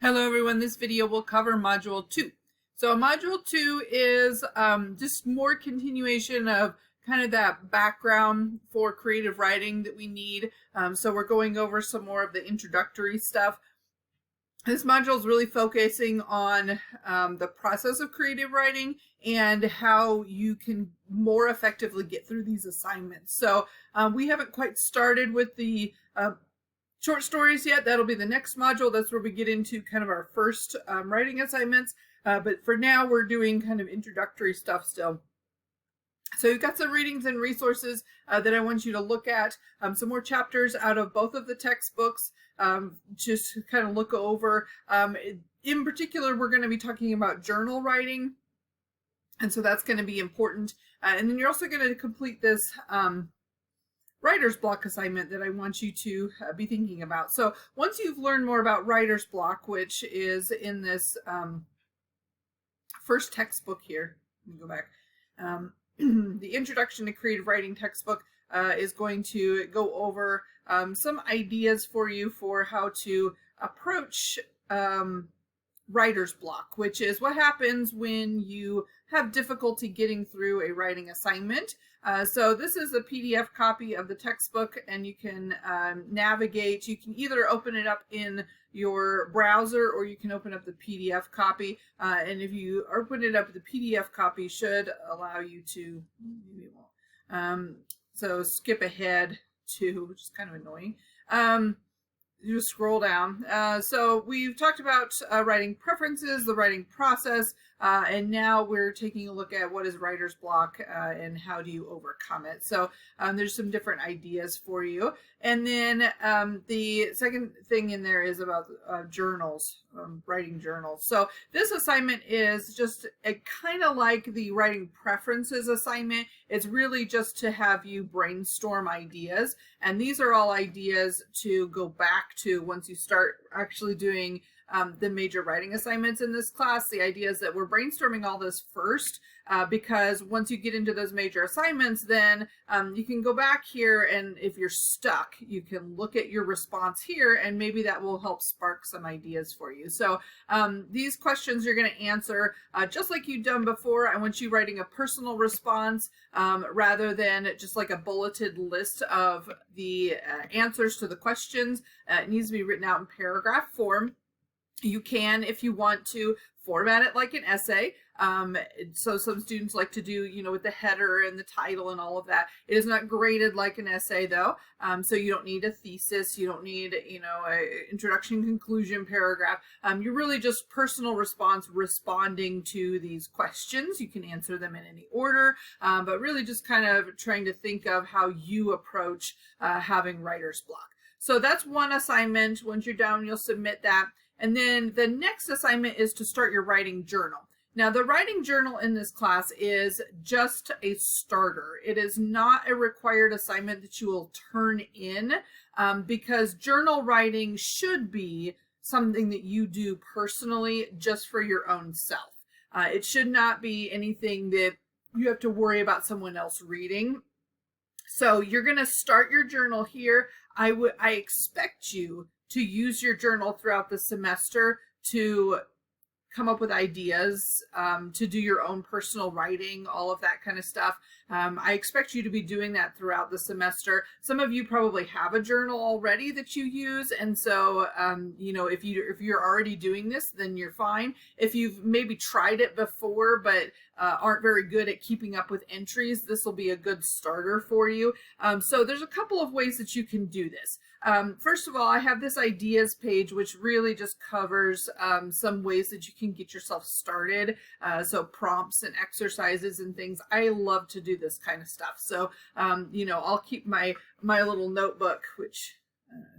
Hello everyone, this video will cover Module 2. So Module 2 is just more continuation of kind of that background for creative writing that we need. So we're going over some more of the introductory stuff. This module is really focusing on the process of creative writing and how you can more effectively get through these assignments. So we haven't quite started with the short stories yet. That'll be the next module. That's where we get into kind of our first writing assignments. But for now, we're doing kind of introductory stuff still. So you've got some readings and resources that I want you to look at. Some more chapters out of both of the textbooks, just to kind of look over. In particular, we're going to be talking about journal writing. And so that's going to be important. And then you're also going to complete this writer's block assignment that I want you to be thinking about. So once you've learned more about writer's block, which is in this first textbook here, let me go back. The Introduction to Creative Writing textbook is going to go over some ideas for you for how to approach writer's block, which is what happens when you have difficulty getting through a writing assignment. So this is a PDF copy of the textbook, and you can navigate. You can either open it up in your browser or you can open up the PDF copy. And if you open it up, the PDF copy should allow you to, maybe it won't. So skip ahead to, which is kind of annoying. You just scroll down. So we've talked about writing preferences, the writing process, and now we're taking a look at what is writer's block and how do you overcome it. So there's some different ideas for you. And then the second thing in there is about journals, writing journals. So this assignment is just kind of like the writing preferences assignment. It's really just to have you brainstorm ideas. And these are all ideas to go back to once you start actually doing the major writing assignments in this class. The idea is that we're brainstorming all this first because once you get into those major assignments, then you can go back here, and if you're stuck, you can look at your response here, and maybe that will help spark some ideas for you. So these questions you're going to answer just like you've done before. I want you writing a personal response rather than just like a bulleted list of the answers to the questions. It needs to be written out in paragraph form. You can, if you want to, format it like an essay. So some students like to do, with the header and the title and all of that. It is not graded like an essay though. So you don't need a thesis. You don't need, a introduction, conclusion paragraph. You're really just personal response responding to these questions. You can answer them in any order, but really just kind of trying to think of how you approach having writer's block. So that's one assignment. Once you're done, you'll submit that. And then the next assignment is to start your writing journal. Now, the writing journal in this class is just a starter. It is not a required assignment that you will turn in because journal writing should be something that you do personally just for your own self. It should not be anything that you have to worry about someone else reading. So you're going to start your journal here. I expect you to use your journal throughout the semester to come up with ideas, to do your own personal writing, all of that kind of stuff. I expect you to be doing that throughout the semester. Some of you probably have a journal already that you use, and so if you're already doing this, then you're fine. If you've maybe tried it before but aren't very good at keeping up with entries, this will be a good starter for you. So there's a couple of ways that you can do this. First of all, I have this ideas page, which really just covers some ways that you can get yourself started. So prompts and exercises and things. I love to do this kind of stuff. So, I'll keep my little notebook, which,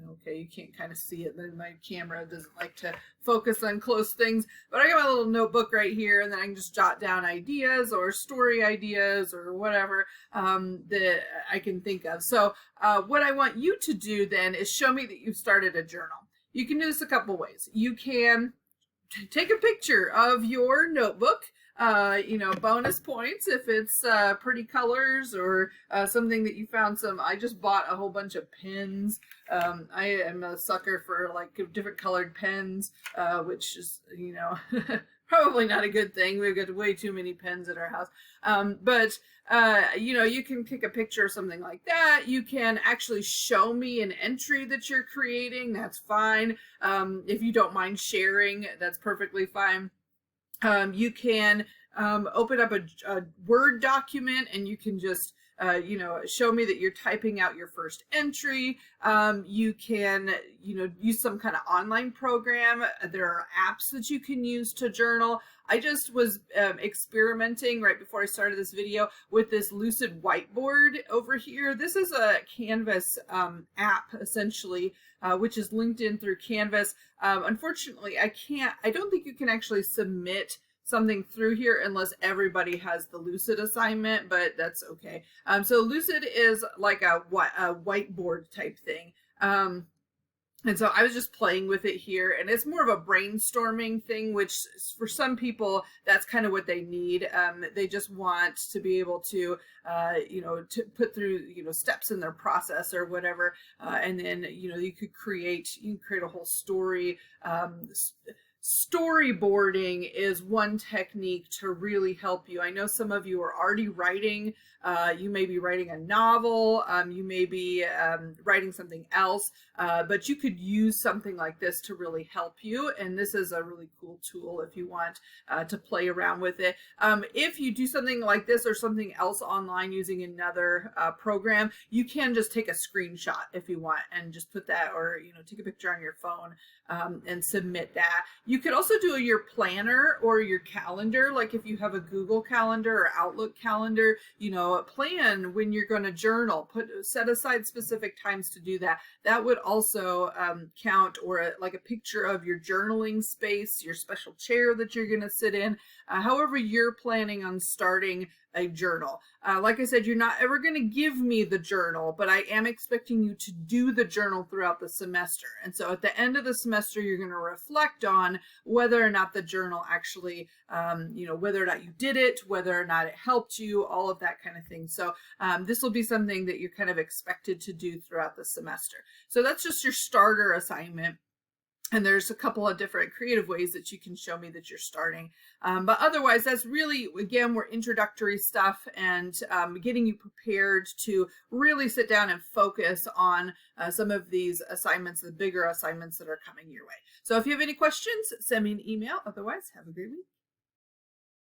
okay, you can't kind of see it. My camera doesn't like to focus on close things, but I got my little notebook right here, and then I can just jot down ideas or story ideas or whatever that I can think of. So what I want you to do then is show me that you've started a journal. You can do this a couple ways. You can take a picture of your notebook you know, bonus points if it's pretty colors or something that you found I just bought a whole bunch of pens. I am a sucker for like different colored pens, which is, you know, probably not a good thing. We've got way too many pens at our house. But you know, you can pick a picture or something like that. You can actually show me an entry that you're creating. That's fine. If you don't mind sharing, that's perfectly fine. You can open up a Word document and you can just you know, show me that you're typing out your first entry. You can, you know, use some kind of online program. There are apps that you can use to journal. I just was experimenting right before I started this video with this Lucid Whiteboard over here. This is a Canvas app essentially, which is linked in through Canvas. Unfortunately, I don't think you can actually submit something through here unless everybody has the Lucid assignment, but that's okay. So Lucid is like a whiteboard type thing. And so I was just playing with it here, and it's more of a brainstorming thing, which for some people, that's kind of what they need. They just want to be able to, you know, to put through, you know, steps in their process or whatever. And then, you know, you can create a whole story. Storyboarding is one technique to really help you. I know some of you are already writing. You may be writing a novel. You may be writing something else, but you could use something like this to really help you. And this is a really cool tool if you want to play around with it. If you do something like this or something else online using another program, you can just take a screenshot if you want and just put that, or, you know, take a picture on your phone and submit that. You could also do your planner or your calendar. Like if you have a Google Calendar or Outlook calendar, you know, plan when you're going to journal, set aside specific times to do that. That would also count, or like a picture of your journaling space, your special chair that you're going to sit in, however you're planning on starting a journal. Like I said, you're not ever going to give me the journal, but I am expecting you to do the journal throughout the semester. And so at the end of the semester, you're going to reflect on whether or not the journal actually, you know, whether or not you did it, whether or not it helped you, all of that kind of thing. So this will be something that you're kind of expected to do throughout the semester. So that's just your starter assignment. And there's a couple of different creative ways that you can show me that you're starting. But otherwise, that's really, again, more introductory stuff and getting you prepared to really sit down and focus on some of these assignments, the bigger assignments that are coming your way. So if you have any questions, send me an email. Otherwise, have a great week.